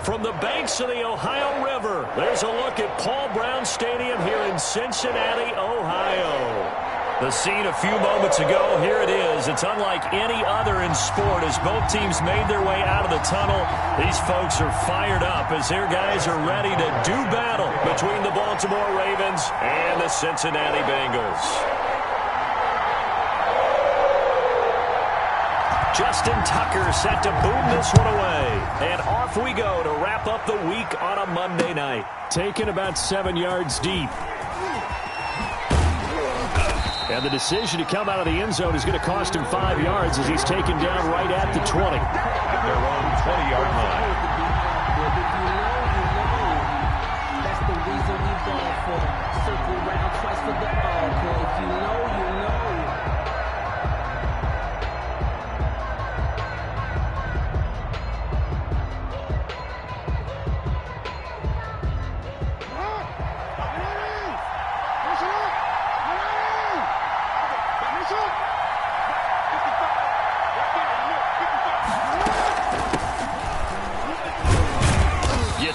From the banks of the Ohio River, there's a look at Paul Brown Stadium here in Cincinnati, Ohio. The scene a few moments ago, here it is. It's unlike any other in sport as both teams made their way out of the tunnel. These folks are fired up as their guys are ready to do battle between the Baltimore Ravens and the Cincinnati Bengals. Justin Tucker set to boom this one away. And off we go to wrap up the week on a Monday night. Taken about 7 yards deep. And the decision to come out of the end zone is going to cost him 5 yards as he's taken down right at the 20. At their own 20-yard line. That's the reason we go for circle round twice for the encore. If you know, you know.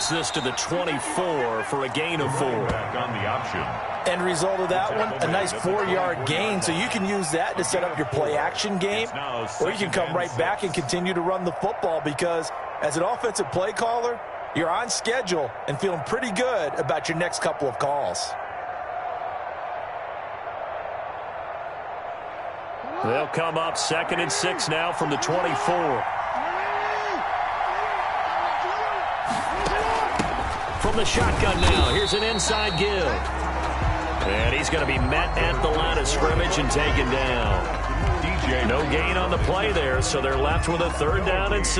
This to the 24 for a gain of 4. Back on the option. End result of that one, a nice 4-yard gain, so you can use that to set up your play-action game, or you can come right back and continue to run the football because as an offensive play caller, you're on schedule and feeling pretty good about your next couple of calls. They'll come up 2nd and 6 now from the 24. From the shotgun now, here's an inside give. And he's going to be met at the line of scrimmage and taken down. No gain on the play there, so they're left with a 3rd down and 6.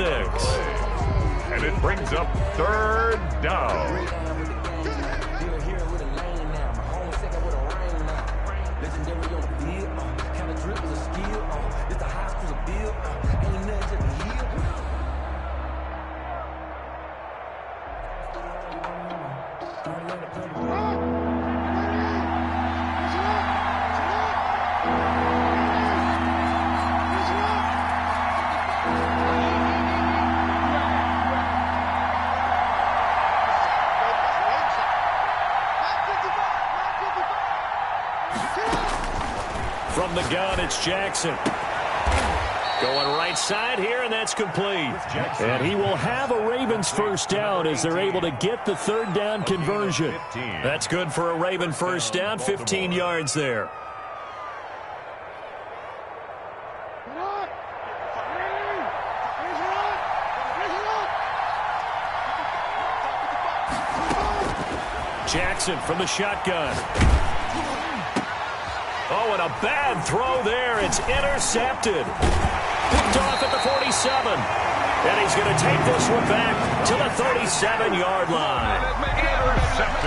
And it brings up 3rd down. From the gun, it's Jackson. Going right side here, and that's complete. And he will have a Ravens 1st down as they're able to get the 3rd down conversion. That's good for a Raven 1st down, 15 yards there. Jackson from the shotgun. Oh, and a bad throw there. It's intercepted. Picked off at the 47. And he's going to take this one back to the 37-yard line.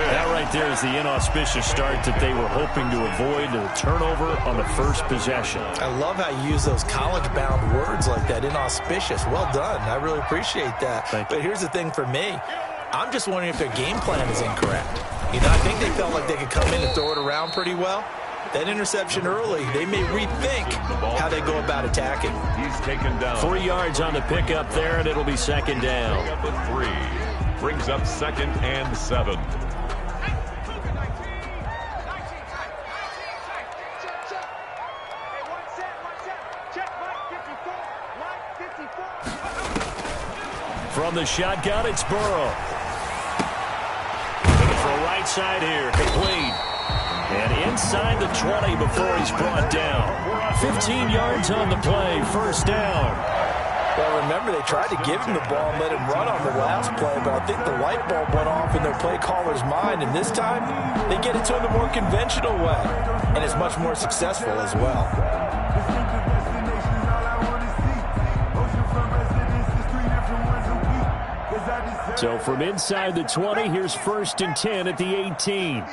That right there is the inauspicious start that they were hoping to avoid, the turnover on the first possession. I love how you use those college-bound words like that, inauspicious. Well done. I really appreciate that. But here's the thing for me. I'm just wondering if their game plan is incorrect. You know, I think they felt like they could come in and throw it around pretty well. That interception early, they may rethink how they go about attacking. He's taken down. 3 yards on the pickup there, and it'll be 2nd down. Up at 3. Brings up 2nd and 7. From the shotgun, it's Burrow. Looking for a right side here, complete. And inside the 20 before he's brought down. 15 yards on the play, 1st down. Well, remember, they tried to give him the ball and let him run on the last play, but I think the light bulb went off in their play caller's mind, and this time they get it to him the more conventional way, and it's much more successful as well. So from inside the 20, here's 1st and 10 at the 18.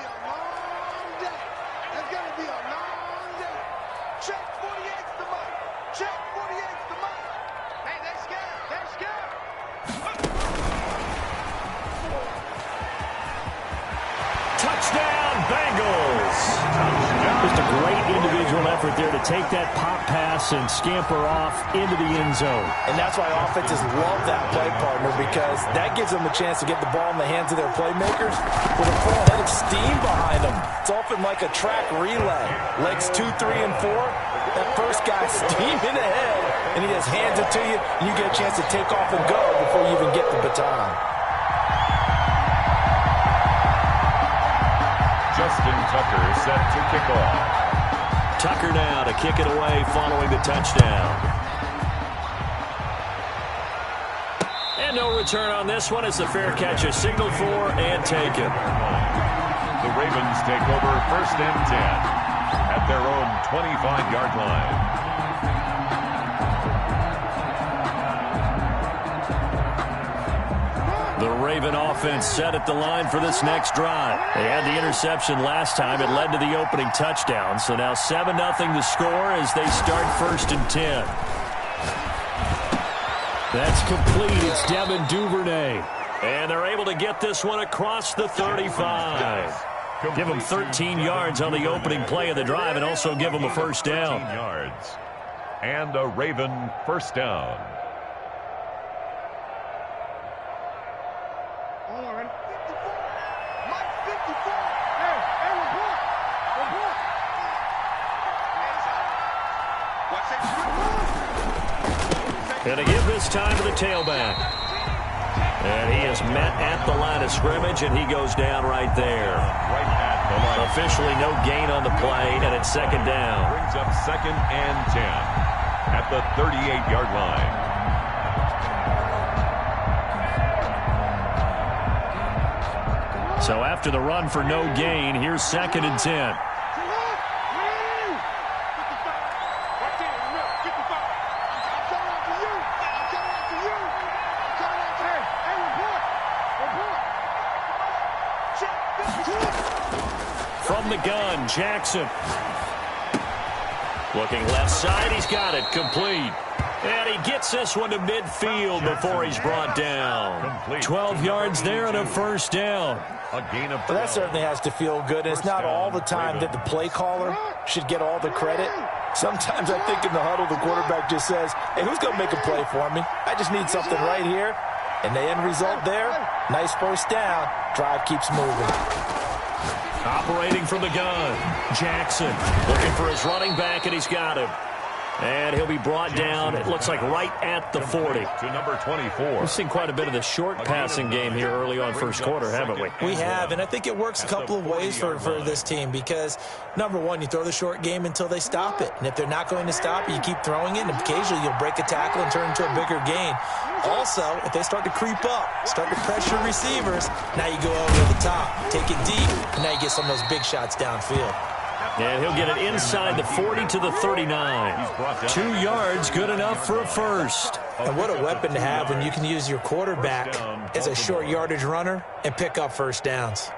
Just a great individual effort there to take that pop pass and scamper off into the end zone. And that's why offenses love that play, partner, because that gives them a chance to get the ball in the hands of their playmakers with a full head of steam behind them. It's often like a track relay. Legs 2, 3, and 4. That first guy's steaming ahead, and he just hands it to you, and you get a chance to take off and go before you even get the baton. Justin Tucker set to kick off. Tucker now to kick it away following the touchdown. And no return on this one as the fair catch is signaled for and taken. The Ravens take over 1st and 10 at their own 25-yard line. The Raven offense set at the line for this next drive. They had the interception last time. It led to the opening touchdown. So now 7-0 the score as they start 1st and 10. That's complete. It's Devin Duvernay. And they're able to get this one across the 35. Give them 13 yards on the opening play of the drive and also give them a first down. 13 yards. And a Raven first down. Going to give this time to the tailback. And he is met at the line of scrimmage, and he goes down right there. Right at the line. Officially no gain on the play, and it's 2nd down. Brings up 2nd and 10 at the 38-yard line. So after the run for no gain, here's 2nd and 10. From the gun, Jackson. Looking left side, he's got it, complete. And he gets this one to midfield before he's brought down. 12 yards there and a first down. A gain of 12. Well, that certainly has to feel good. It's not all the time that the play caller should get all the credit. Sometimes I think in the huddle, the quarterback just says, hey, who's going to make a play for me? I just need something right here. And the end result there, nice first down. Drive keeps moving. Operating from the gun, Jackson looking for his running back, and he's got him. And he'll be brought down, it looks like right at the 40. To number 24. We've seen quite a bit of the short passing game here early on first quarter, haven't we? We have, and I think it works a couple of ways for this team because, number one, you throw the short game until they stop it. And if they're not going to stop it, you keep throwing it, and occasionally you'll break a tackle and turn into a bigger gain. Also, if they start to creep up, start to pressure receivers, now you go over the top, take it deep, and now you get some of those big shots downfield. And he'll get it inside the 40 to the 39. 2 yards, good enough for a first. And what a weapon to have when you can use your quarterback as a short yardage runner and pick up first downs.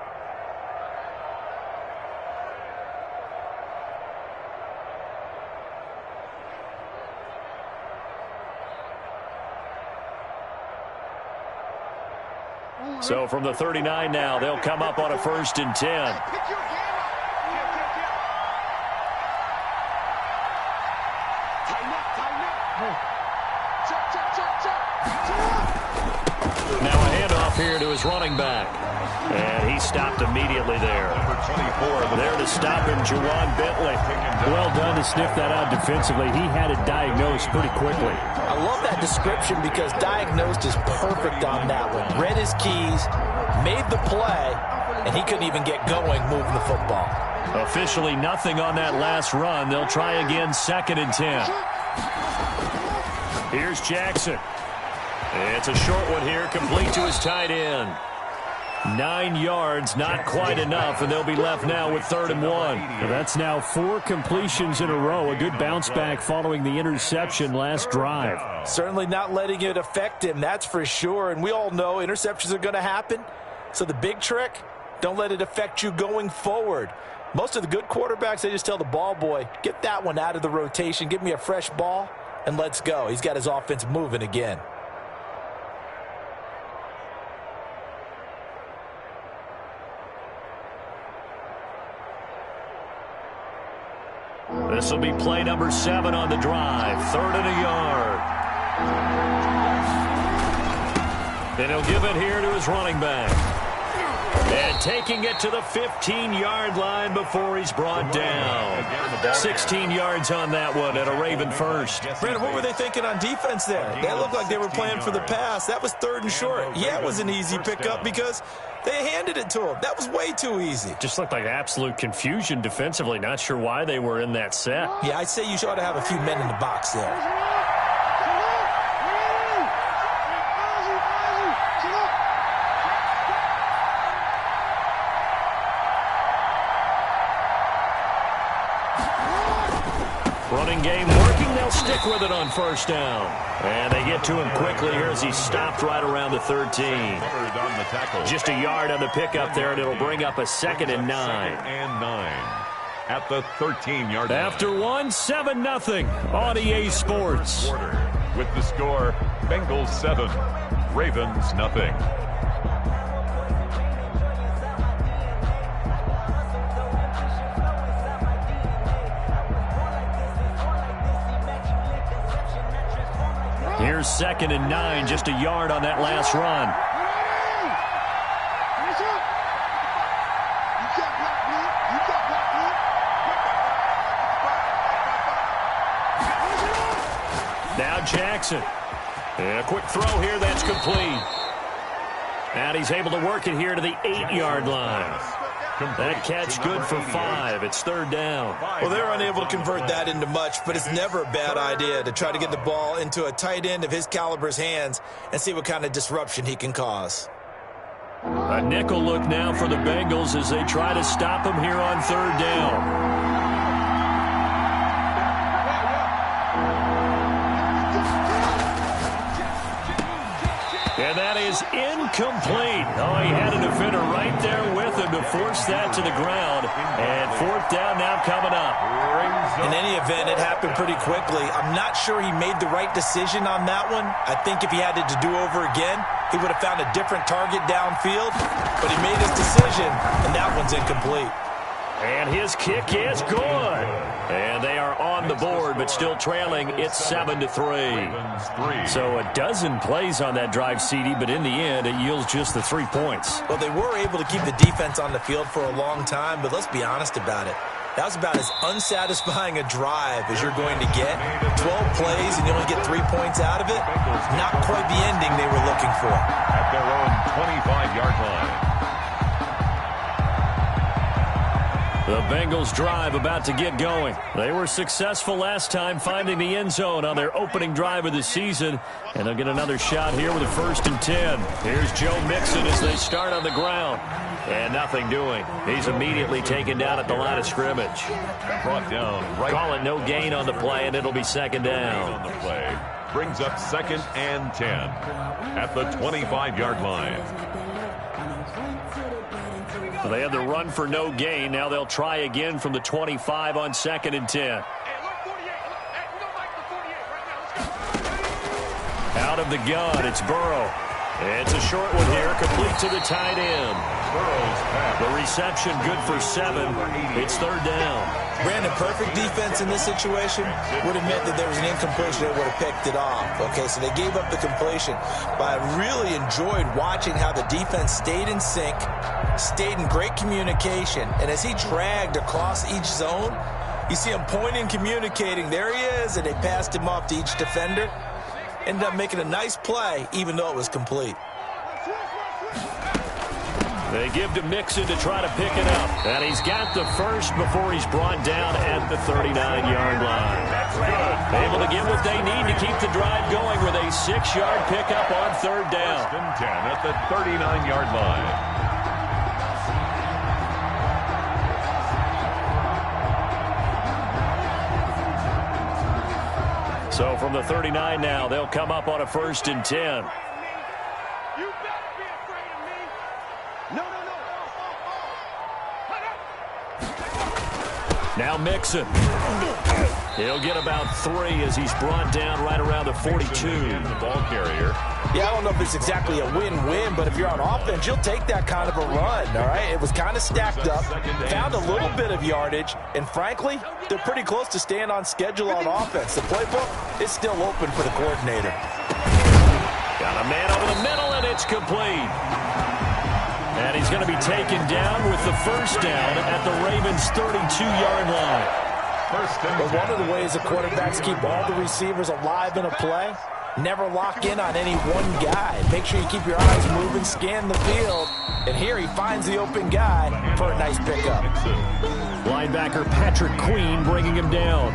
So from the 39 now, they'll come up on a 1st and 10. Now a handoff here to his running back. And he stopped immediately there. Number 24. There to stop him, Juwan Bentley. Well done to sniff that out defensively. He had it diagnosed pretty quickly. I love that description because diagnosed is perfect on that one. Read his keys, made the play, and he couldn't even get going moving the football. Officially nothing on that last run. They'll try again 2nd and 10. Here's Jackson. It's a short one here, complete to his tight end. 9 yards, not quite enough, and they'll be left now with 3rd and 1. Well, that's now 4 completions in a row. A good bounce back following the interception last drive. Certainly not letting it affect him, that's for sure. And we all know interceptions are going to happen. So the big trick, don't let it affect you going forward. Most of the good quarterbacks, they just tell the ball boy, get that one out of the rotation, give me a fresh ball, and let's go. He's got his offense moving again. This will be play number 7 on the drive. 3rd and a yard. And he'll give it here to his running back. And taking it to the 15-yard line before he's brought down. 16 yards on that one and a Raven first. Brandon, what were they thinking on defense there? They looked like they were playing for the pass. That was 3rd and short. Yeah, it was an easy pickup because they handed it to him. That was way too easy. Just looked like absolute confusion defensively. Not sure why they were in that set. Yeah, I'd say you ought to have a few men in the box there. Running game working. They'll stick with it on 1st down. And they get to him quickly here as he stopped right around the 13. Just a yard on the pickup there, and it'll bring up a 2nd and 9. At the 13-yard line. After 7-0 on EA Sports. With the score, Bengals 7, Ravens nothing. Here's 2nd and 9, just a yard on that last run. Now Jackson. And a quick throw here, that's complete. And he's able to work it here to the 8-yard line. That catch good for 5. It's 3rd down. Well, they're unable to convert that into much, but it's never a bad idea to try to get the ball into a tight end of his caliber's hands and see what kind of disruption he can cause. A nickel look now for the Bengals as they try to stop him here on 3rd down. And that is incomplete. Oh, he had a defender right there with him to force that to the ground. And 4th down now coming up. In any event, it happened pretty quickly. I'm not sure he made the right decision on that one. I think if he had it to do over again, he would have found a different target downfield. But he made his decision, and that one's incomplete. And his kick is good. And they are on the board, but still trailing. It's 7-3. So a dozen plays on that drive, CD, but in the end, it yields just the 3 points. Well, they were able to keep the defense on the field for a long time, but let's be honest about it. That was about as unsatisfying a drive as you're going to get. 12 plays and you only get 3 points out of it. Not quite the ending they were looking for. At their own 25-yard line. The Bengals drive about to get going. They were successful last time finding the end zone on their opening drive of the season. And they'll get another shot here with a 1st and 10. Here's Joe Mixon as they start on the ground. And nothing doing. He's immediately taken down at the line of scrimmage. Brought down. Right. Call it no gain on the play, and it'll be 2nd down. On the play. Brings up 2nd and 10. At the 25-yard line. They had the run for no gain. Now they'll try again from the 25 on 2nd and 10. Out of the gun, it's Burrow. It's a short one here, complete to the tight end. The reception good for 7. It's 3rd down. Brandon, perfect defense in this situation would have meant that there was an incompletion that would have picked it off. Okay, so they gave up the completion. But I really enjoyed watching how the defense stayed in sync, stayed in great communication, and as he dragged across each zone, you see him pointing, communicating. There he is, and they passed him off to each defender. Ended up making a nice play, even though it was complete. They give to Mixon to try to pick it up. And he's got the first before he's brought down at the 39-yard line. Able to get what they need to keep the drive going with a 6-yard pickup on 3rd down. 1st and 10 at the 39-yard line. So from the 39 now, they'll come up on a 1st and 10. Now Mixon. He'll get about 3 as he's brought down right around the 42. The ball carrier. Yeah, I don't know if it's exactly a win-win, but if you're on offense, you'll take that kind of a run, all right? It was kind of stacked up, found a little bit of yardage, and frankly, they're pretty close to staying on schedule on offense. The playbook is still open for the coordinator. Got a man over the middle, and it's complete. And he's going to be taken down with the first down at the Ravens' 32-yard line. But one of the ways the quarterbacks keep all the receivers alive in a play, never lock in on any one guy. Make sure you keep your eyes moving, scan the field. And here he finds the open guy for a nice pickup. Linebacker Patrick Queen bringing him down.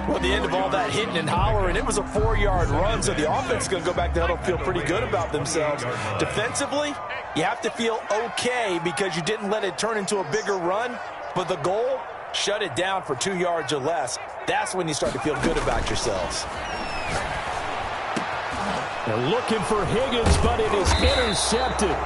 Well, at the end of all that hitting and hollering, it was a 4-yard run, so the offense is going to go back to huddle and feel pretty good about themselves. Defensively, you have to feel okay because you didn't let it turn into a bigger run, but the goal, shut it down for 2 yards or less. That's when you start to feel good about yourselves. They're looking for Higgins, but it is intercepted.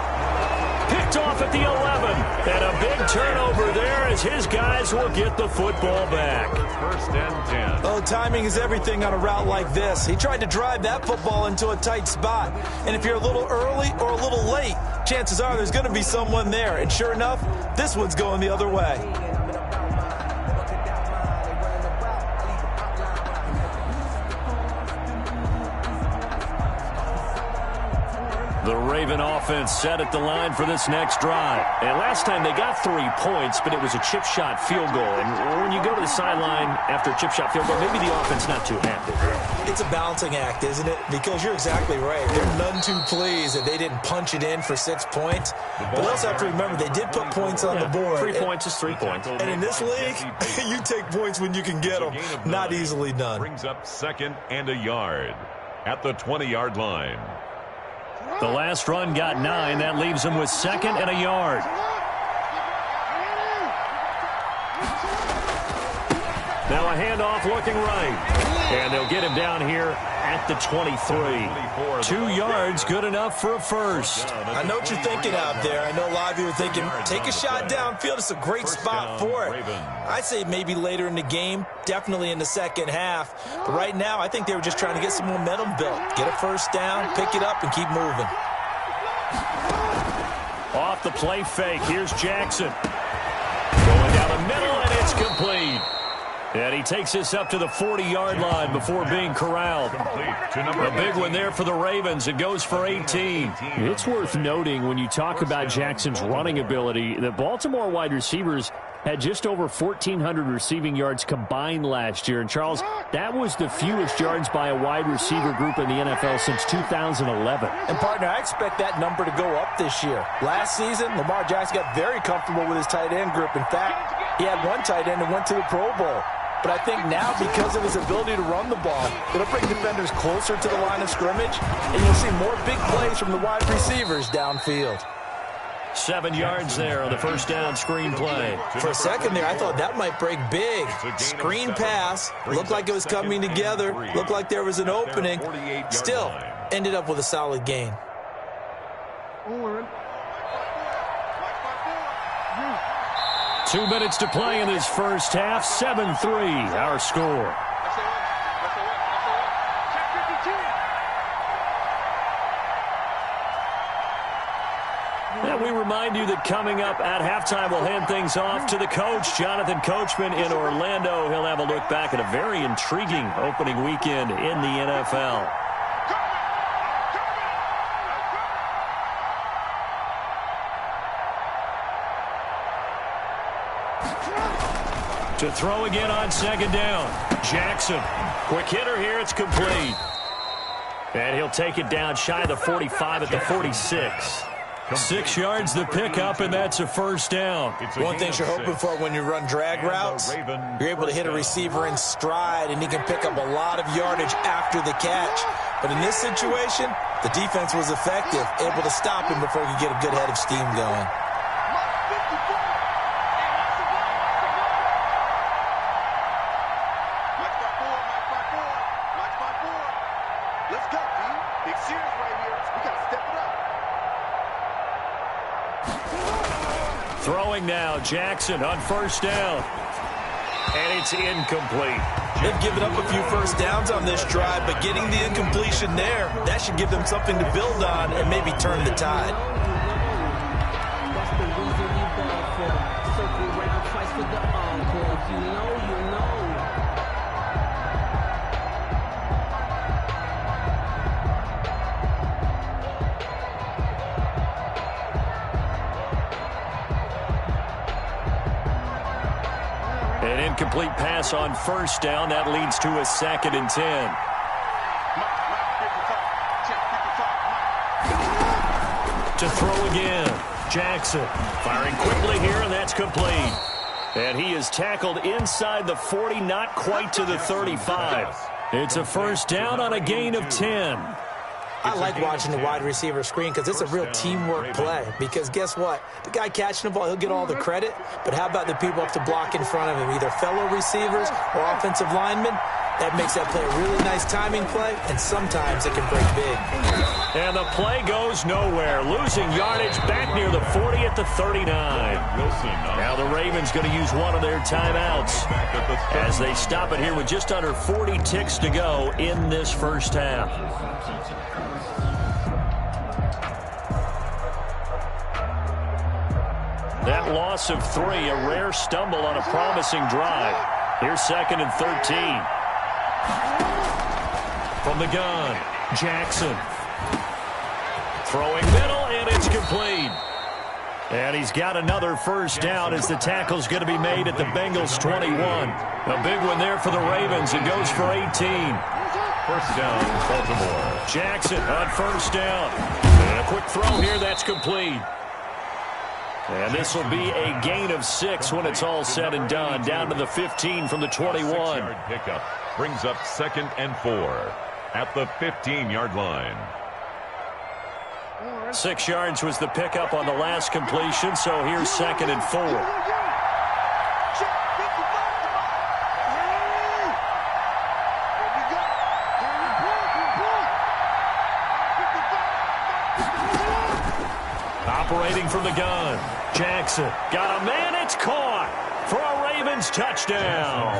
Picked off at the 11. And a big turnover there as his guys will get the football back. First and 10. Oh, timing is everything on a route like this. He tried to drive that football into a tight spot. And if you're a little early or a little late, chances are there's going to be someone there. And sure enough, this one's going the other way. The Raven offense set at the line for this next drive. And last time they got 3 points, but it was a chip shot field goal. And when you go to the sideline after a chip shot field goal, maybe the offense not too happy. It's a balancing act, isn't it? Because you're exactly right. They're none too pleased that they didn't punch it in for 6 points. But also have to remember they did put points on the board. 3 points is 3 points. And in this league, you take points when you can get them. Not easily done. Brings up 2nd and a yard at the 20-yard line. The last run got 9. That leaves him with 2nd and a yard. Now a handoff looking right. And they'll get him down here at the 23. 2 yards, good enough for a first. I know what you're thinking out there. I know a lot of you are thinking, take a shot downfield. It's a great spot for it. I'd say maybe later in the game, definitely in the second half. But right now, I think they were just trying to get some momentum built. Get a first down, pick it up, and keep moving. Off the play fake, here's Jackson. Going down the middle, and it's complete. And he takes this up to the 40-yard line before being corralled. A big one there for the Ravens. It goes for 18. It's worth noting when you talk about Jackson's running ability that Baltimore wide receivers had just over 1,400 receiving yards combined last year. And, Charles, that was the fewest yards by a wide receiver group in the NFL since 2011. And, partner, I expect that number to go up this year. Last season, Lamar Jackson got very comfortable with his tight end group. In fact, he had one tight end that went to the Pro Bowl. But I think now, because of his ability to run the ball, it'll bring defenders closer to the line of scrimmage, and you'll see more big plays from the wide receivers downfield. 7 yards there on the first down screen play. For a second there, I thought that might break big. Screen pass, looked like it was coming together, looked like there was an opening. Still, ended up with a solid gain. 2 minutes to play in this first half. 7-3, our score. And we remind you that coming up at halftime, we'll hand things off to the coach, Jonathan Coachman in Orlando. He'll have a look back at a very intriguing opening weekend in the NFL. To throw again on second down. Jackson. Quick hitter here. It's complete. And he'll take it down shy of the 45 at the 46. 6 yards the pickup, and that's a first down. One thing you're hoping for when you run drag routes, you're able to hit a receiver in stride, and he can pick up a lot of yardage after the catch. But in this situation, the defense was effective, able to stop him before he could get a good head of steam going. Throwing now, Jackson on first down. And it's incomplete. They've given up a few first downs on this drive, but getting the incompletion there, that should give them something to build on and maybe turn the tide. That's the reason we ball for. Circle round twice for the encore. If you know, you know. An incomplete pass on first down. That leads to a 2nd and 10. To throw again. Jackson firing quickly here, and that's complete. And he is tackled inside the 40, not quite to the 35. It's a first down on a gain of 10. I like watching the wide receiver screen because it's a real teamwork play. Because guess what? The guy catching the ball, he'll get all the credit. But how about the people up to block in front of him, either fellow receivers or offensive linemen? That makes that play a really nice timing play, and sometimes it can break big. And the play goes nowhere. Losing yardage back near the 40 at the 39. Now the Ravens going to use one of their timeouts as they stop it here with just under 40 ticks to go in this first half. That loss of 3, a rare stumble on a promising drive. Here's 2nd and 13. From the gun, Jackson. Throwing middle, and it's complete. And he's got another first down as the tackle's going to be made at the Bengals 21. A big one there for the Ravens. It goes for 18. First down, Baltimore. Jackson on first down. And a quick throw here, that's complete. And this will be a gain of 6 when it's all said and done. Down to the 15 from the 21. 6-yard pickup brings up 2nd and 4 at the 15-yard line. 6 yards was the pickup on the last completion, so here's 2nd and 4. Operating from the gun, Jackson got a man, it's caught for a Ravens touchdown.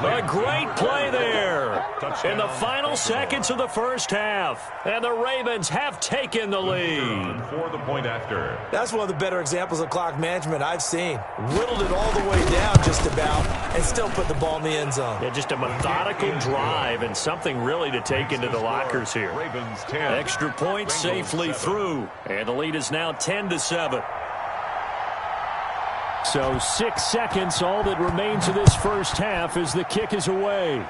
A great play there in the final seconds of the first half, and the Ravens have taken the lead. For the point after. That's one of the better examples of clock management I've seen. Whittled it all the way down just about and still put the ball in the end zone. Yeah, just a methodical drive and something really to take into the lockers here. Ravens 10. Extra point safely through, and the lead is now 10-7. So 6 seconds, all that remains of this first half as the kick is away.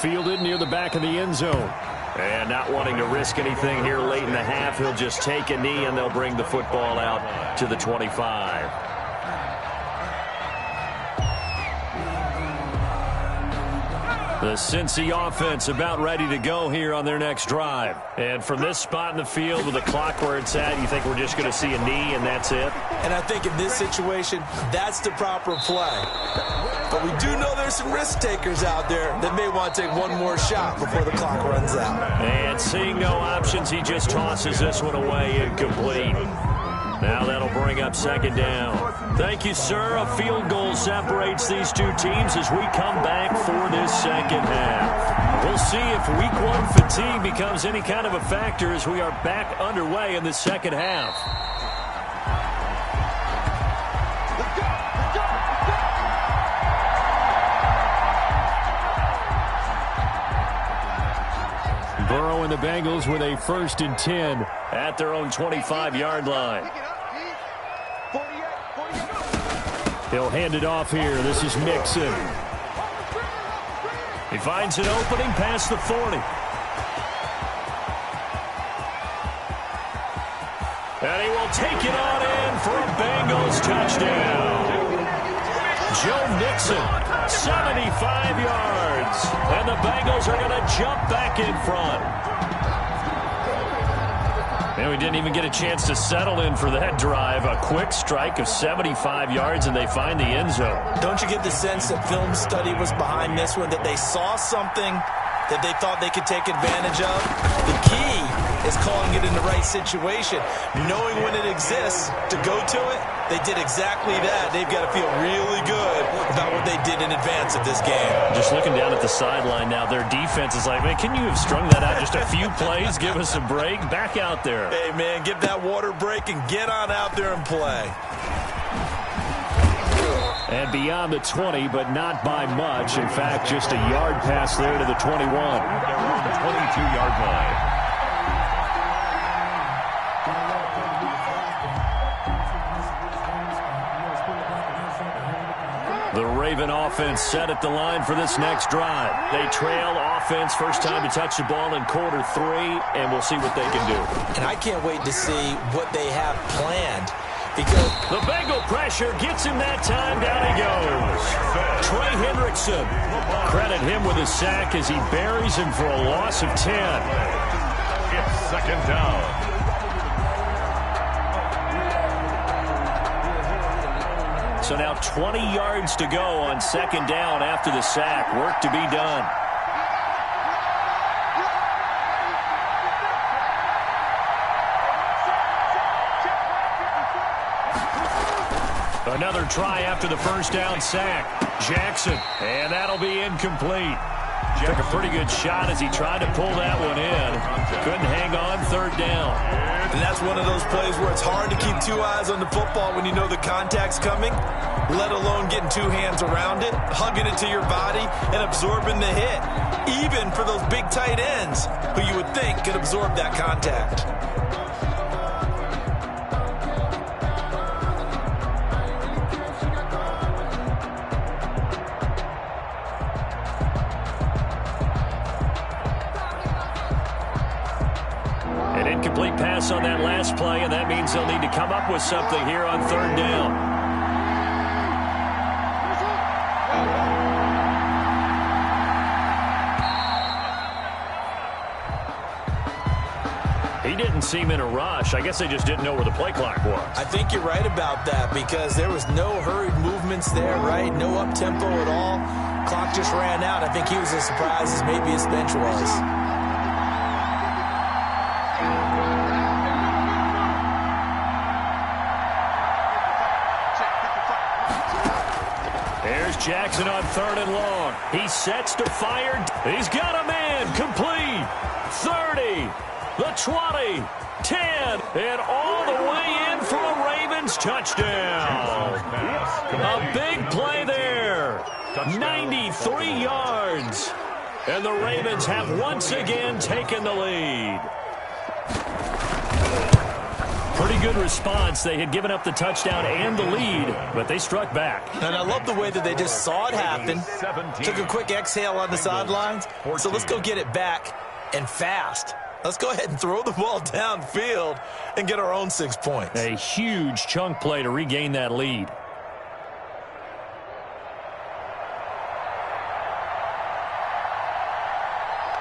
Fielded near the back of the end zone. And not wanting to risk anything here late in the half, he'll just take a knee and they'll bring the football out to the 25. The Cincy offense about ready to go here on their next drive. And from this spot in the field with the clock where it's at, you think we're just going to see a knee and that's it? And I think in this situation, that's the proper play. But we do know there's some risk takers out there that may want to take one more shot before the clock runs out. And seeing no options, he just tosses this one away incomplete. Now that'll bring up 2nd down. Thank you, sir. A field goal separates these two teams as we come back for this second half. We'll see if week 1 fatigue becomes any kind of a factor as we are back underway in the second half. Burrow and the Bengals with a 1st and 10 at their own 25-yard line. He'll hand it off here. This is Mixon. He finds an opening past the 40. And he will take it on in for a Bengals touchdown. Joe Mixon, 75 yards. And the Bengals are going to jump back in front. And we didn't even get a chance to settle in for that drive. A quick strike of 75 yards, and they find the end zone. Don't you get the sense that film study was behind this one, that they saw something that they thought they could take advantage of? The key is calling it in the right situation. Knowing when it exists to go to it, they did exactly that. They've got to feel really good about what they did in advance of this game. Just looking down at the sideline now, their defense is like, man, can you have strung that out just a few plays? Give us a break. Back out there. Hey, man, give that water break and get on out there and play. And beyond the 20, but not by much. In fact, just a yard pass there to the 21. 22-yard line. The Raven offense set at the line for this next drive. They trail offense, first time to touch the ball in quarter 3, and we'll see what they can do. And I can't wait to see what they have planned. Because the Bengal pressure gets him that time. Down he goes. Trey Hendrickson. Credit him with a sack as he buries him for a loss of 10. It's second down. So now 20 yards to go on second down after the sack. Work to be done. Another try after the first down sack. Jackson, and that'll be incomplete. Took a pretty good shot as he tried to pull that one in. Couldn't hang on third down. And that's one of those plays where it's hard to keep two eyes on the football when you know the contact's coming, let alone getting two hands around it, hugging it to your body, and absorbing the hit. Even for those big tight ends who you would think could absorb that contact. Incomplete pass on that last play, and that means they'll need to come up with something here on third down. He didn't seem in a rush. I guess they just didn't know where the play clock was. I think you're right about that because there was no hurried movements there, right? No up-tempo at all. Clock just ran out. I think he was as surprised as maybe his bench was. Jackson on third and long. He sets to fire. He's got a man. Complete. 30. The 20. 10. And all the way in for a Ravens touchdown. A big play there. 93 yards. And the Ravens have once again taken the lead. Pretty good response. They had given up the touchdown and the lead, but they struck back. And I love the way that they just saw it happen. Took a quick exhale on the sidelines. So let's go get it back and fast. Let's go ahead and throw the ball downfield and get our own 6 points. A huge chunk play to regain that lead.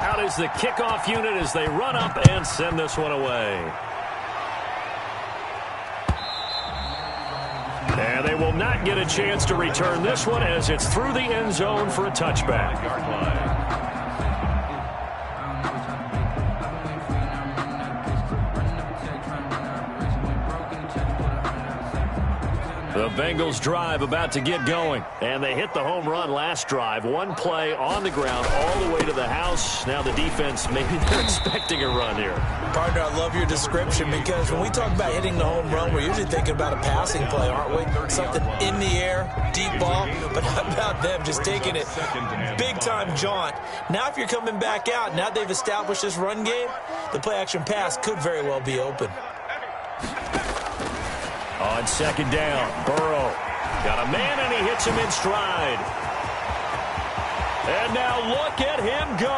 Out is the kickoff unit as they run up and send this one away. And they will not get a chance to return this one as it's through the end zone for a touchback. The Bengals drive about to get going. And they hit the home run last drive. One play on the ground all the way to the house. Now the defense, maybe they're expecting a run here. Partner, I love your description because when we talk about hitting the home run, we're usually thinking about a passing play, aren't we? Something in the air, deep ball. But how about them just taking it big-time jaunt? Now if you're coming back out, now they've established this run game, the play-action pass could very well be open. On second down, Burrow got a man and he hits him in stride. And now look at him go.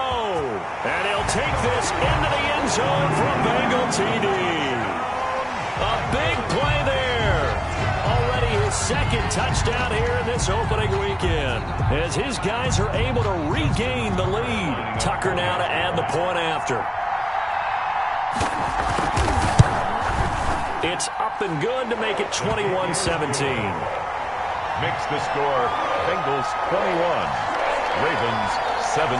And he'll take this into the end zone for a Bengal TD. A big play there. Already his second touchdown here in this opening weekend. As his guys are able to regain the lead. Tucker now to add the point after. It's up and good to make it 21-17. Makes the score Bengals 21, Ravens 17.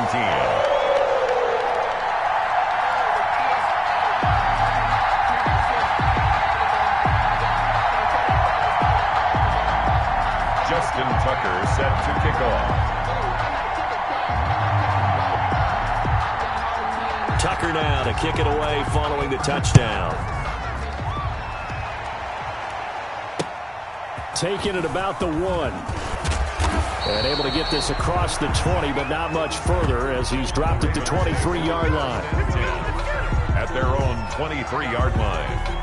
Tucker now to kick it away following the touchdown. Taking it about the 1. And able to get this across the 20, but not much further as he's dropped it to 23-yard line. At their own 23-yard line.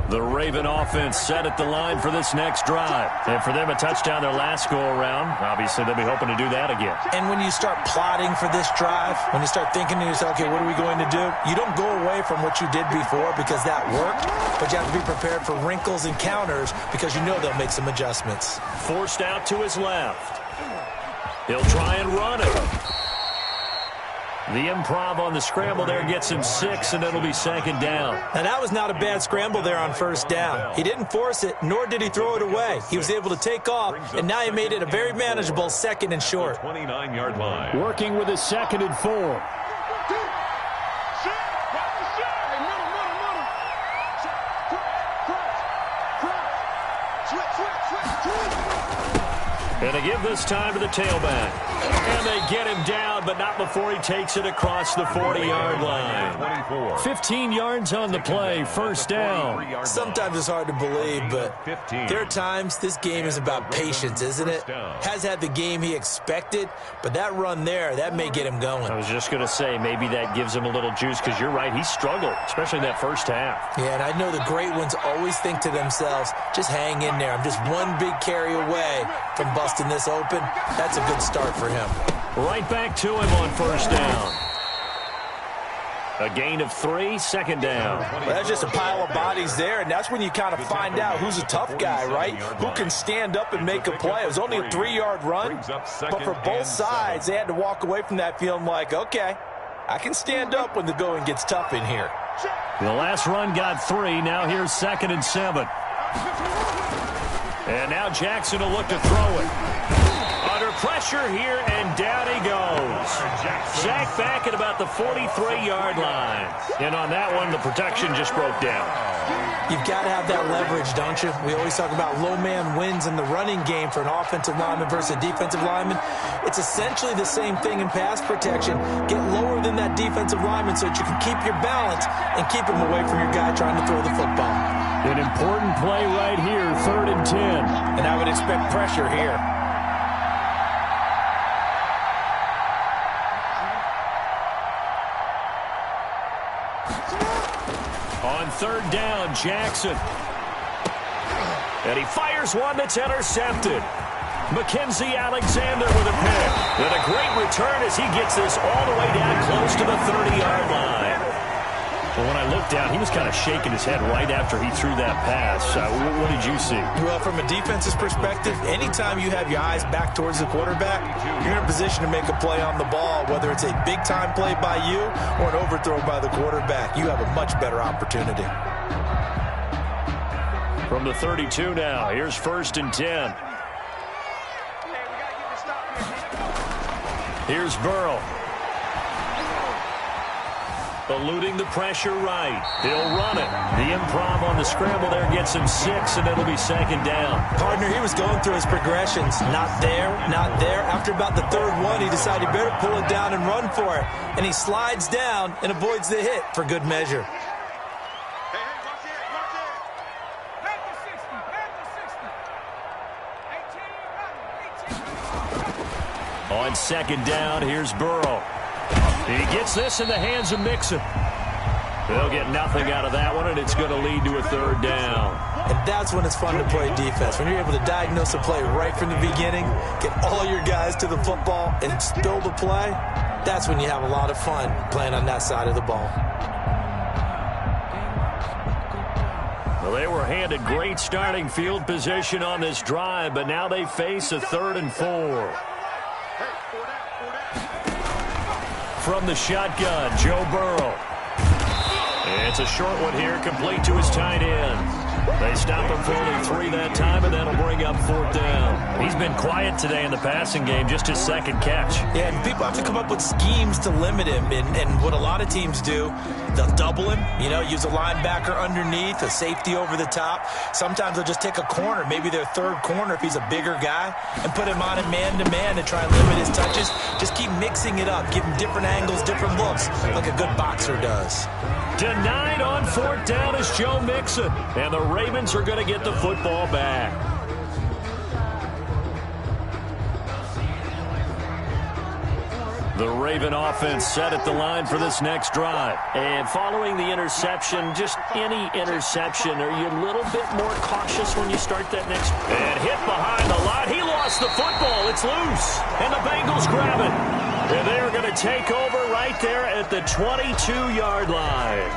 The Raven offense set at the line for this next drive. And for them, a touchdown their last go-around. Obviously, they'll be hoping to do that again. And when you start plotting for this drive, when you start thinking to yourself, okay, what are we going to do? You don't go away from what you did before because that worked, but you have to be prepared for wrinkles and counters because you know they'll make some adjustments. Forced out to his left. He'll try and run it. The improv on the scramble there gets him 6, and it'll be second down. Now, that was not a bad scramble there on first down. He didn't force it, nor did he throw it away. He was able to take off, and now he made it a very manageable second and short. 29-yard line. Working with a 2nd and 4. And they give this time to the tailback. And they get him down, but not before he takes it across the 40-yard line. 15 yards on the play, first down. Sometimes it's hard to believe, but there are times this game is about patience, isn't it? Has had the game he expected, but that run there, that may get him going. I was just going to say, maybe that gives him a little juice, because you're right, he struggled, especially in that first half. Yeah, and I know the great ones always think to themselves, just hang in there. I'm just one big carry away from busting this open. That's a good start for him. Right back to him on first down. A gain of 3, second down. Well, that's just a pile of bodies there, and that's when you kind of find out who's a tough guy, right? Who can stand up and make a play. It was only a 3-yard run, but for both sides, they had to walk away from that feeling like, okay, I can stand up when the going gets tough in here. The last run got 3. Now here's 2nd and 7. And now Jackson will look to throw it. Under pressure here, and down he goes. Sacked back at about the 43-yard line. And on that one, the protection just broke down. You've got to have that leverage, don't you? We always talk about low man wins in the running game for an offensive lineman versus a defensive lineman. It's essentially the same thing in pass protection. Get lower than that defensive lineman so that you can keep your balance and keep him away from your guy trying to throw the football. An important play right here, 3rd and 10. And I would expect pressure here. On 3rd down, Jackson. And he fires one that's intercepted. Mackenzie Alexander with a pick. And a great return as he gets this all the way down close to the 30-yard line. Well, when I looked down, he was kind of shaking his head right after he threw that pass. What did you see? Well, from a defense's perspective, anytime you have your eyes back towards the quarterback, you're in a position to make a play on the ball, whether it's a big-time play by you or an overthrow by the quarterback. You have a much better opportunity. From the 32 now, here's 1st and 10. Here's Burrow. Eluding the pressure right. He'll run it. The improv on the scramble there gets him 6, and it'll be 2nd down. Partner, he was going through his progressions. Not there, not there. After about the 3rd one, he decided he better pull it down and run for it. And he slides down and avoids the hit for good measure. On 2nd down, here's Burrow. He gets this in the hands of Mixon. They'll get nothing out of that one, and it's going to lead to a 3rd down. And that's when it's fun to play defense. When you're able to diagnose a play right from the beginning, get all your guys to the football, and spill the play, that's when you have a lot of fun playing on that side of the ball. Well, they were handed great starting field position on this drive, but now they face a 3rd and 4. From the shotgun, Joe Burrow. It's a short one here, complete to his tight end. They stop him for only 3 that time, and that'll bring up 4th down. He's been quiet today in the passing game, just his 2nd catch. Yeah, and people have to come up with schemes to limit him, and what a lot of teams do, they'll double him, use a linebacker underneath, a safety over the top. Sometimes they'll just take a corner, maybe their 3rd corner if he's a bigger guy, and put him on a man-to-man to try and limit his touches. Just keep mixing it up, give him different angles, different looks, like a good boxer does. Denied on 4th down is Joe Mixon, and the Ravens are going to get the football back. The Raven offense set at the line for this next drive. And following the interception, just any interception, are you a little bit more cautious when you start that next? And hit behind the line. He lost the football. It's loose. And the Bengals grab it. And they're going to take over right there at the 22-yard line.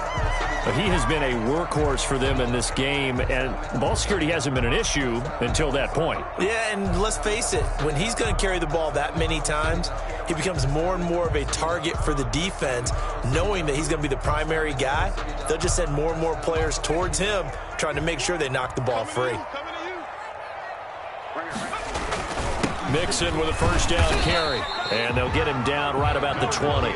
He has been a workhorse for them in this game, and ball security hasn't been an issue until that point. Yeah, and let's face it, when he's going to carry the ball that many times, he becomes more and more of a target for the defense, knowing that he's going to be the primary guy. They'll just send more and more players towards him, trying to make sure they knock the ball free. Mixon with a 1st down carry. And they'll get him down right about the 20.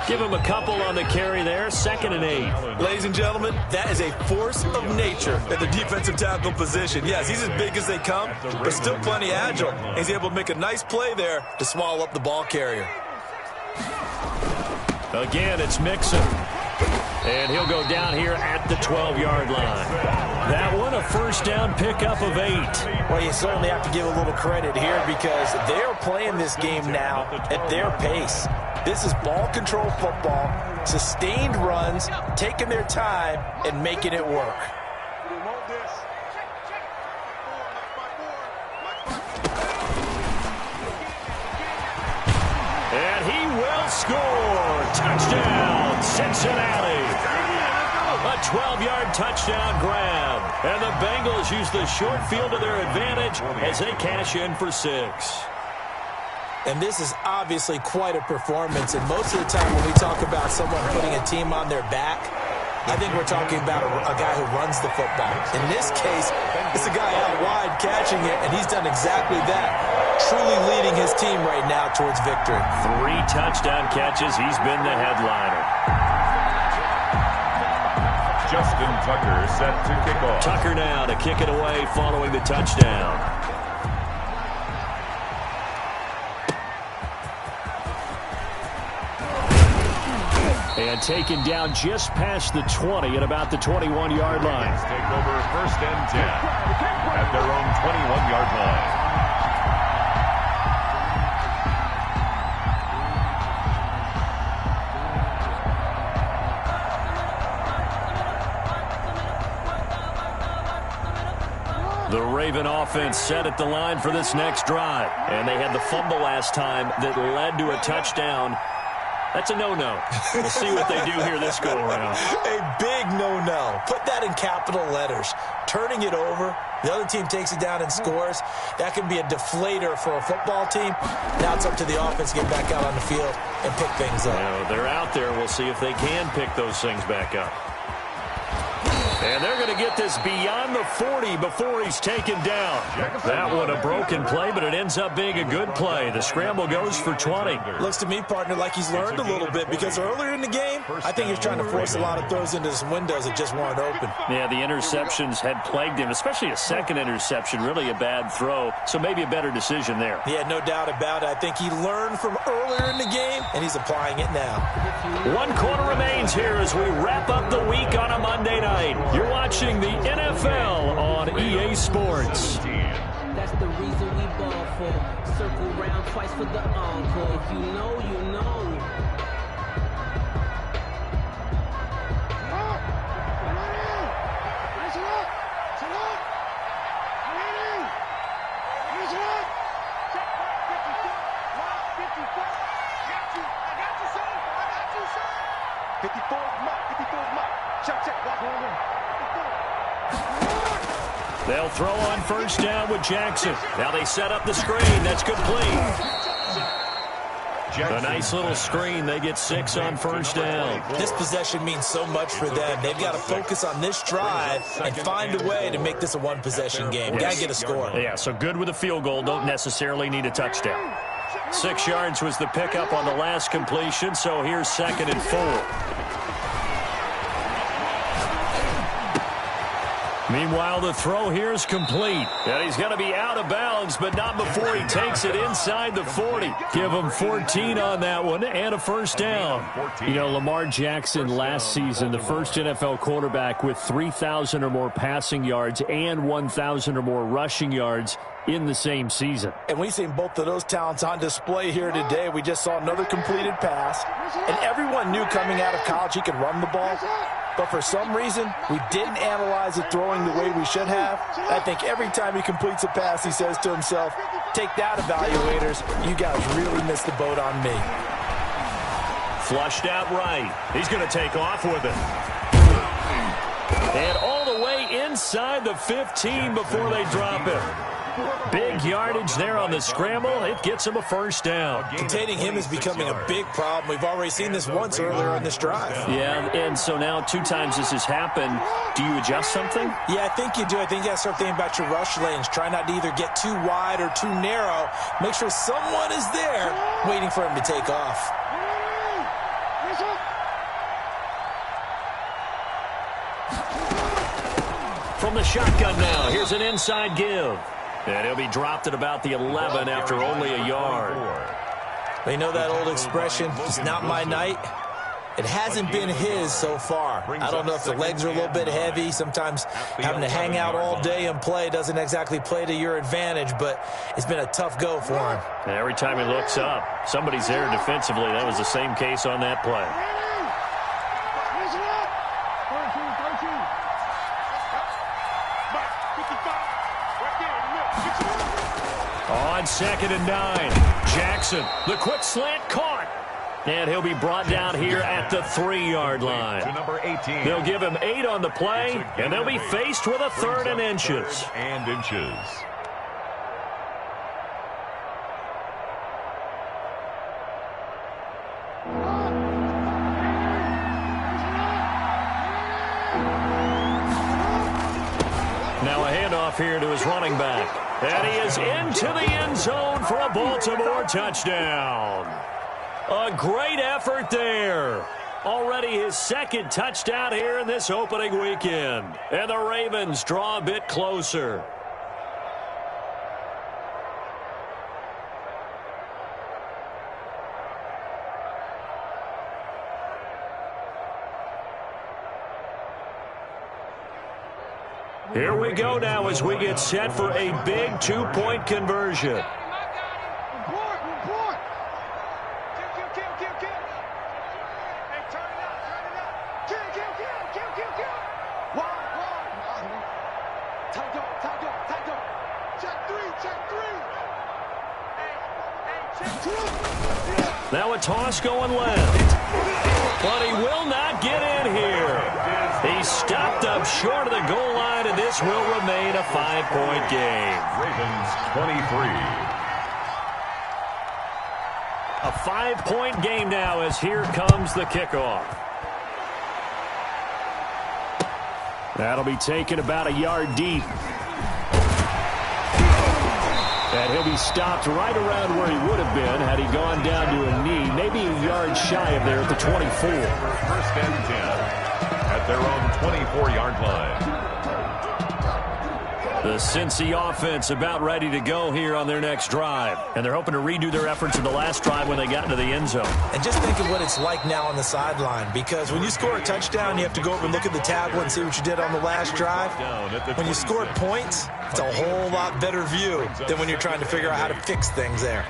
Give him a couple on the carry there. 2nd and 8. Ladies and gentlemen, that is a force of nature at the defensive tackle position. Yes, he's as big as they come, but still plenty agile. He's able to make a nice play there to swallow up the ball carrier. Again, it's Mixon. And he'll go down here at the 12-yard line. That one, a 1st down pickup of 8. Well, you certainly have to give a little credit here because they're playing this game now at their pace. This is ball control football, sustained runs, taking their time, and making it work. And he will score. Touchdown, Cincinnati. A 12-yard touchdown grab. And the Bengals use the short field to their advantage as they cash in for 6. And this is obviously quite a performance. And most of the time when we talk about someone putting a team on their back, I think we're talking about a guy who runs the football. In this case, it's a guy out wide catching it, and he's done exactly that, truly leading his team right now towards victory. 3 touchdown catches. He's been the headliner. Justin Tucker set to kick off. Tucker now to kick it away following the touchdown. And taken down just past the 20 at about the 21-yard line. Take over 1st and 10 at their own 21-yard line. The Raven offense set at the line for this next drive. And they had the fumble last time that led to a touchdown. That's a no-no. We'll see what they do here this go-around. A big no-no. Put that in capital letters. Turning it over, the other team takes it down and scores. That can be a deflator for a football team. Now it's up to the offense to get back out on the field and pick things up. They're out there. We'll see if they can pick those things back up. And they're going to get this beyond the 40 before he's taken down. That one a broken play, but it ends up being a good play. The scramble goes for 20. Looks to me, partner, like he's learned a little bit because earlier in the game, I think he was trying to force a lot of throws into some windows that just weren't open. Yeah, the interceptions had plagued him, especially a 2nd interception, really a bad throw. So maybe a better decision there. Yeah, no doubt about it. I think he learned from earlier in the game, and he's applying it now. 1 quarter remains here as we wrap up the week on a Monday night. You're watching the NFL on EA Sports. That's the reason we ball for. Circle round twice for the encore. If you know, you know. They'll throw on 1st down with Jackson. Now they set up the screen. That's complete. A nice little screen. They get 6 on first down. This possession means so much for them. They've got to focus on this drive and find a way to make this a one-possession game. Got to get a score. Yeah, so good with a field goal. Don't necessarily need a touchdown. 6 yards was the pickup on the last completion, so here's 2nd and 4. Meanwhile, the throw here is complete. And he's going to be out of bounds, but not before he takes it inside the 40. Give him 14 on that one and a first down. You know, Lamar Jackson last season, the first NFL quarterback with 3,000 or more passing yards and 1,000 or more rushing yards in the same season. And we've seen both of those talents on display here today. We just saw another completed pass, and everyone knew coming out of college he could run the ball. But for some reason, we didn't analyze it throwing the way we should have. I think every time he completes a pass, he says to himself, take that, evaluators. You guys really missed the boat on me. Flushed out right. He's going to take off with it. And all the way inside the 15 before they drop it. Big yardage there on the scramble. It gets him a first down. Containing him is becoming a big problem. We've already seen this once earlier in this drive. Yeah, and so now 2 times this has happened. Do you adjust something? Yeah, I think you do. I think you got to start thinking about your rush lanes. Try not to either get too wide or too narrow. Make sure someone is there waiting for him to take off. From the shotgun now, here's an inside give. And he'll be dropped at about the 11 after only a yard. They know that old expression, it's not my night. It hasn't been his so far. I don't know if the legs are a little bit heavy. Sometimes having to hang out all day and play doesn't exactly play to your advantage, but it's been a tough go for him. And every time he looks up, somebody's there defensively. That was the same case on that play. On 2nd and 9, Jackson, the quick slant caught. And he'll be brought down here at the 3-yard line. To number 18. They'll give him 8 on the play, and they'll be faced with a 3rd and inches. Now a handoff here to his running back. And he is into the end zone for a Baltimore touchdown. A great effort there. Already his 2nd touchdown here in this opening weekend. And the Ravens draw a bit closer. Here we go now as we get set for a big 2-point conversion. Now a toss going left. But he will not get in here. He stopped up short of the goal line, and this will remain a 5-point game. Ravens 23. A 5-point game now as here comes the kickoff. That'll be taken about a yard deep. And he'll be stopped right around where he would have been had he gone down to a knee, maybe a yard shy of there at the 24. First and 10 at their own 24-yard line. The Cincy offense about ready to go here on their next drive. And they're hoping to redo their efforts in the last drive when they got into the end zone. And just think of what it's like now on the sideline, because when you score a touchdown, you have to go over and look at the tablet and see what you did on the last drive. When you scored points, it's a whole lot better view than when you're trying to figure out how to fix things there.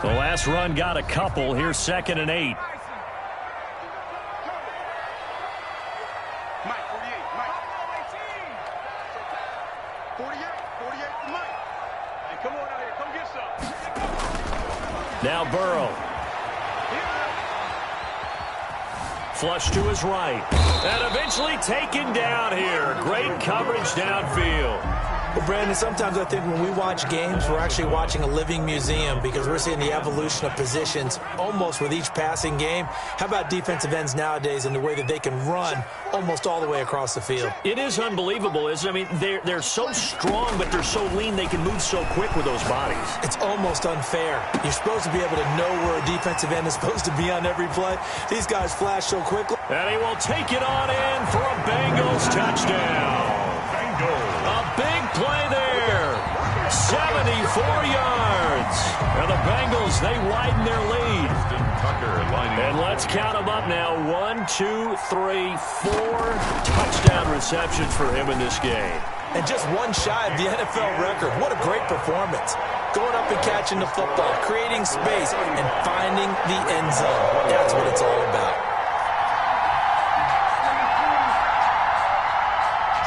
The last run got a couple. Here's 2nd and 8. Now Burrow. Flush to his right. And eventually taken down here. Great coverage downfield. Well, Brandon, sometimes I think when we watch games, we're actually watching a living museum because we're seeing the evolution of positions almost with each passing game. How about defensive ends nowadays and the way that they can run almost all the way across the field? It is unbelievable, isn't it? I mean, they're so strong, but they're so lean, they can move so quick with those bodies. It's almost unfair. You're supposed to be able to know where a defensive end is supposed to be on every play. These guys flash so quickly. And he will take it on in for a Bengals touchdown. A big play there. 74 yards. And the Bengals, they widen their lead. And let's count them up now. 1, 2, 3, 4 touchdown receptions for him in this game. And just one shy of the NFL record. What a great performance. Going up and catching the football, creating space, and finding the end zone. That's what it's all about.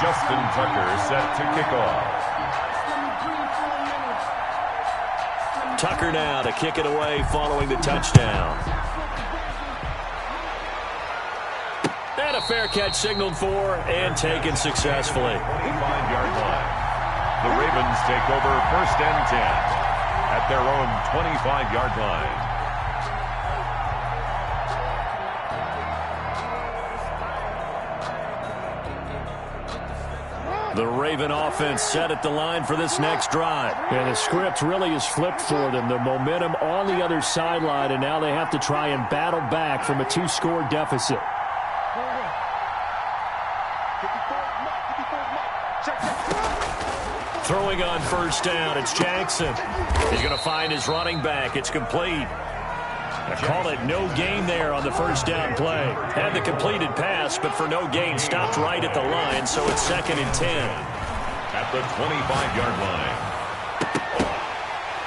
Justin Tucker set to kick off. Tucker now to kick it away following the touchdown. And a fair catch signaled for and taken successfully. 25-yard line. The Ravens take over 1st and 10 at their own 25-yard line. The Raven offense set at the line for this next drive. And the script really is flipped for them. The momentum on the other sideline, and now they have to try and battle back from a 2-score deficit. Throwing on 1st down, it's Jackson. He's going to find his running back. It's complete. I call it no gain there on the 1st down play. Had the completed pass, but for no gain, stopped right at the line, so it's 2nd and 10. At the 25-yard line.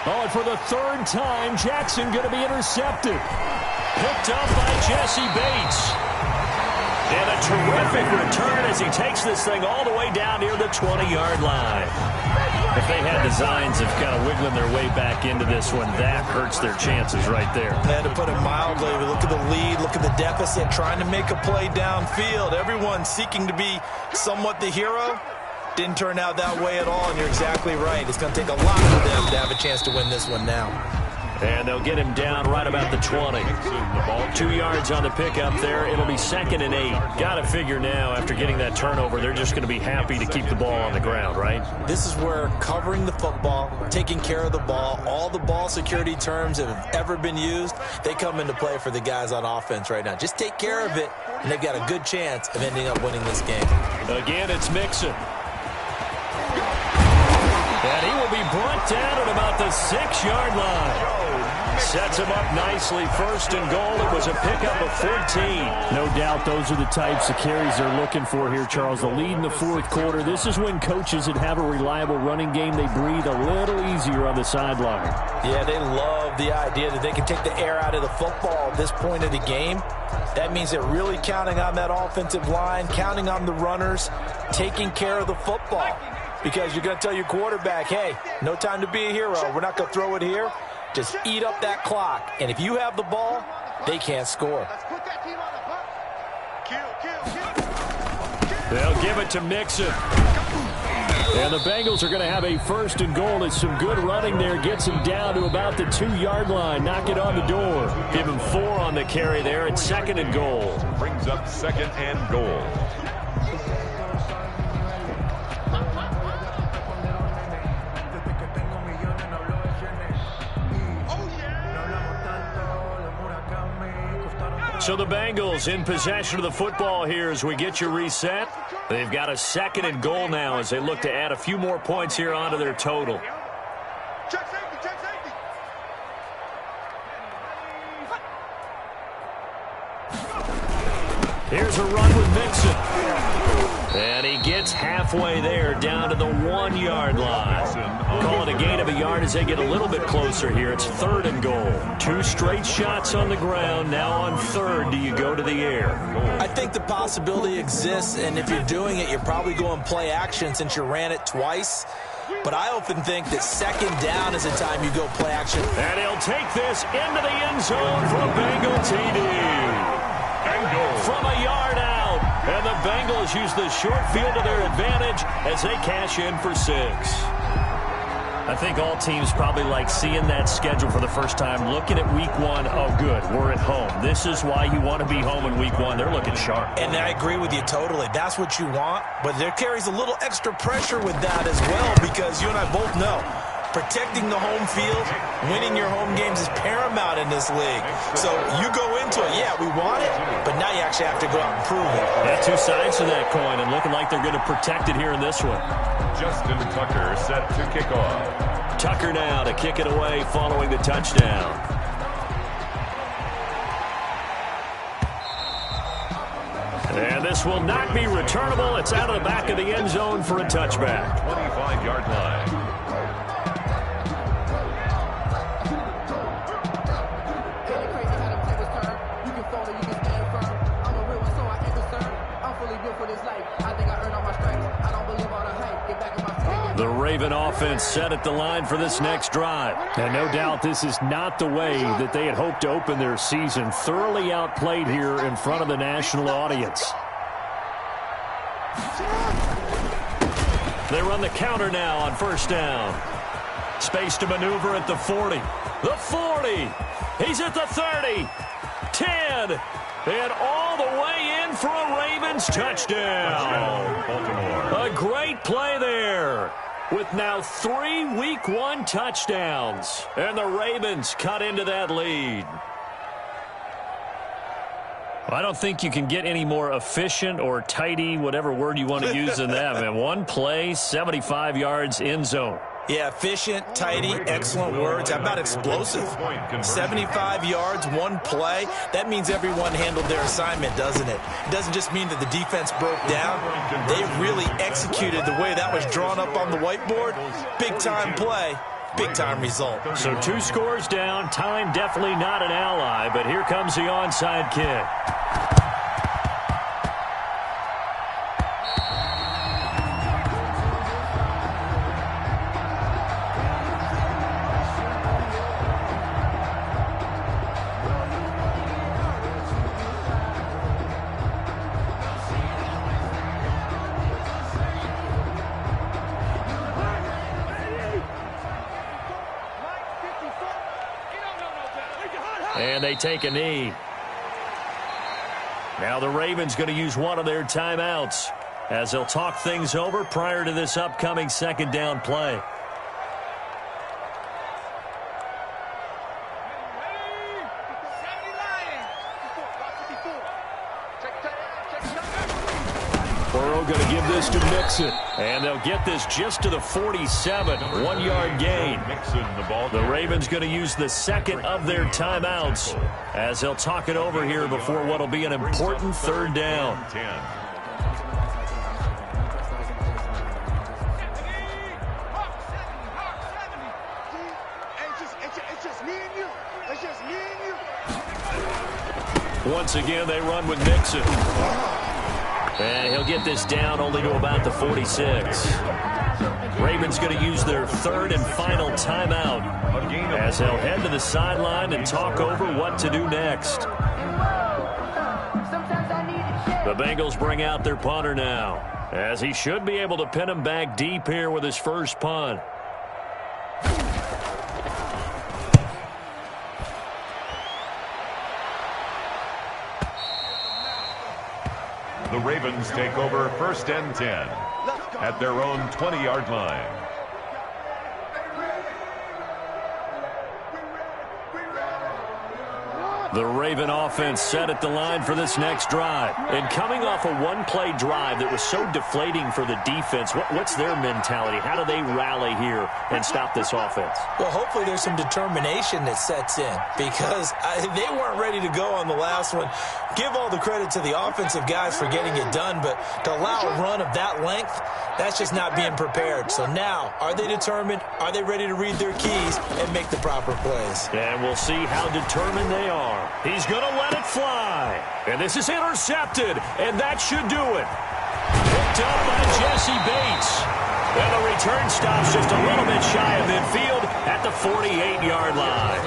Oh, and for the 3rd time, Jackson going to be intercepted. Picked up by Jesse Bates. And a terrific return as he takes this thing all the way down near the 20-yard line. If they had designs of kind of wiggling their way back into this one, that hurts their chances right there. And to put it mildly, look at the lead, look at the deficit, trying to make a play downfield. Everyone seeking to be somewhat the hero. Didn't turn out that way at all, and you're exactly right. It's going to take a lot for them to have a chance to win this one now. And they'll get him down right about the 20. 2 yards on the pickup there. It'll be 2nd and 8. Got to figure now, after getting that turnover, they're just going to be happy to keep the ball on the ground, right? This is where covering the football, taking care of the ball, all the ball security terms that have ever been used, they come into play for the guys on offense right now. Just take care of it, and they've got a good chance of ending up winning this game. Again, it's Mixon. And he will be brought down at about the 6-yard line. Sets him up nicely. 1st and goal. It was a pickup of 14. No doubt those are the types of carries they're looking for here, Charles. The lead in the 4th quarter. This is when coaches that have a reliable running game, they breathe a little easier on the sideline. Yeah, they love the idea that they can take the air out of the football at this point of the game. That means they're really counting on that offensive line, counting on the runners, taking care of the football. Because you're going to tell your quarterback, hey, no time to be a hero. We're not going to throw it here. Just eat up that clock. And if you have the ball, they can't score. They'll give it to Mixon. And the Bengals are going to have a 1st and goal. It's some good running there. Gets him down to about the 2-yard line. Knock it on the door. Give him 4 on the carry there. It's 2nd and goal. Brings up 2nd and goal. So the Bengals in possession of the football here as we get you reset. They've got a 2nd and goal now as they look to add a few more points here onto their total. Check safety, check safety. Here's a run with Mixon. And he gets halfway there down to the 1-yard line. Call it a gain of a yard as they get a little bit closer here. It's 3rd and goal. 2 straight shots on the ground. Now on 3rd, do you go to the air? I think the possibility exists, and if you're doing it, you're probably going play action since you ran it twice. But I often think that 2nd down is the time you go play action. And he'll take this into the end zone for a Bengal TD. From Bengals use the short field to their advantage as they cash in for 6. I think all teams probably like seeing that schedule for the first time, looking at week 1. Oh, good, we're at home. This is why you want to be home in week 1. They're looking sharp. And I agree with you totally. That's what you want, but there carries a little extra pressure with that as well, because you and I both know protecting the home field, winning your home games is paramount in this league. So you go into it, yeah, we want it, but now you actually have to go out and prove it. Yeah, 2 sides to that coin, and looking like they're going to protect it here in this one. Justin Tucker set to kick off. Tucker now to kick it away following the touchdown. And this will not be returnable. It's out of the back of the end zone for a touchback. 25-yard line. The Raven offense set at the line for this next drive. And no doubt this is not the way that they had hoped to open their season. Thoroughly outplayed here in front of the national audience. They run the counter now on first down. Space to maneuver at the 40. The 40. He's at the 30. 10. And all the way in for a Ravens touchdown. A great play there. With now 3 week 1 touchdowns. And the Ravens cut into that lead. I don't think you can get any more efficient or tidy, whatever word you want to use in that. Man, 1 play, 75 yards, end zone. Yeah, efficient, tidy, excellent words. How about explosive? 75 yards, 1 play. That means everyone handled their assignment, doesn't it? It doesn't just mean that the defense broke down. They really executed the way that was drawn up on the whiteboard. Big-time play, big-time result. So 2 scores down. Time definitely not an ally, but here comes the onside kick. And they take a knee. Now the Ravens going to use one of their timeouts as they'll talk things over prior to this upcoming second down play. Burrow going to give this to Mixon. And they'll get this just to the 47. 1-yard gain. The Ravens going to use the second of their timeouts as they'll talk it over here before what will be an important third down. Once again, they run with Mixon. And he'll get this down only to about the 46. Ravens going to use their third and final timeout as they'll head to the sideline and talk over what to do next. The Bengals bring out their punter now, as he should be able to pin him back deep here with his first punt. The Ravens take over first and 10 at their own 20-yard line. The Raven offense set at the line for this next drive. And coming off a one-play drive that was so deflating for the defense, what's their mentality? How do they rally here and stop this offense? Well, hopefully there's some determination that sets in because they weren't ready to go on the last one. Give all the credit to the offensive guys for getting it done, but to allow a run of that length, that's just not being prepared. So now, are they determined? Are they ready to read their keys and make the proper plays? And we'll see how determined they are. He's going to let it fly. And this is intercepted, and that should do it. Picked up by Jesse Bates. And the return stops just a little bit shy of midfield at the 48-yard line.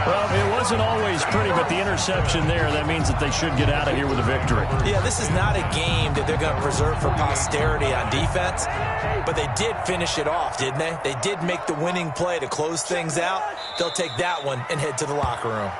Well, it wasn't always pretty, but the interception there, that means that they should get out of here with a victory. Yeah, this is not a game that they're going to preserve for posterity on defense, but they did finish it off, didn't they? They did make the winning play to close things out. They'll take that one and head to the locker room.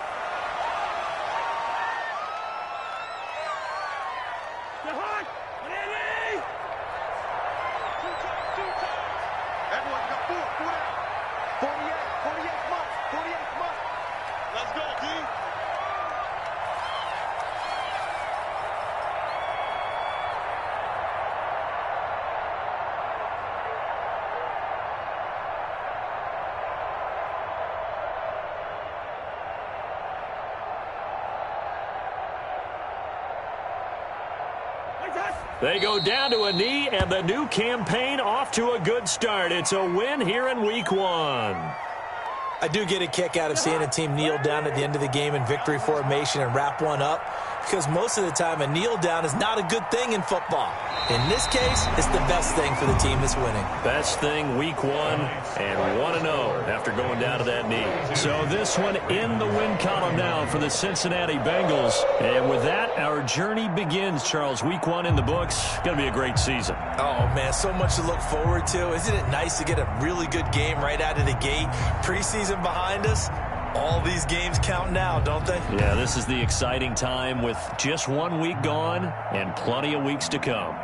They go down to a knee, and the new campaign off to a good start. It's a win here in Week 1. I do get a kick out of seeing a team kneel down at the end of the game in victory formation and wrap one up, because most of the time a kneel down is not a good thing in football. In this case, it's the best thing for the team that's winning. Best thing Week 1 and 1-0 after going down to that knee. So this one in the win column now for the Cincinnati Bengals. And with that, our journey begins, Charles. Week 1 in the books. Going to be a great season. Oh, man, so much to look forward to. Isn't it nice to get a really good game right out of the gate? Preseason behind us. All these games count now, don't they? Yeah, this is the exciting time with just 1 week gone and plenty of weeks to come.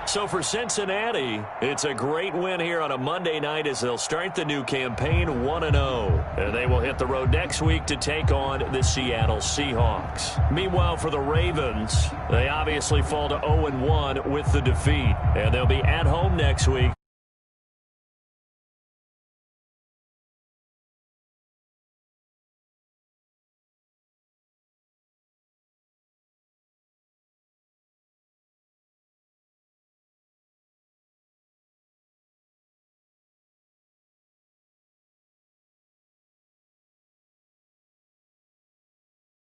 So for Cincinnati, it's a great win here on a Monday night as they'll start the new campaign 1-0. And they will hit the road next week to take on the Seattle Seahawks. Meanwhile, for the Ravens, they obviously fall to 0-1 with the defeat. And they'll be at home next week.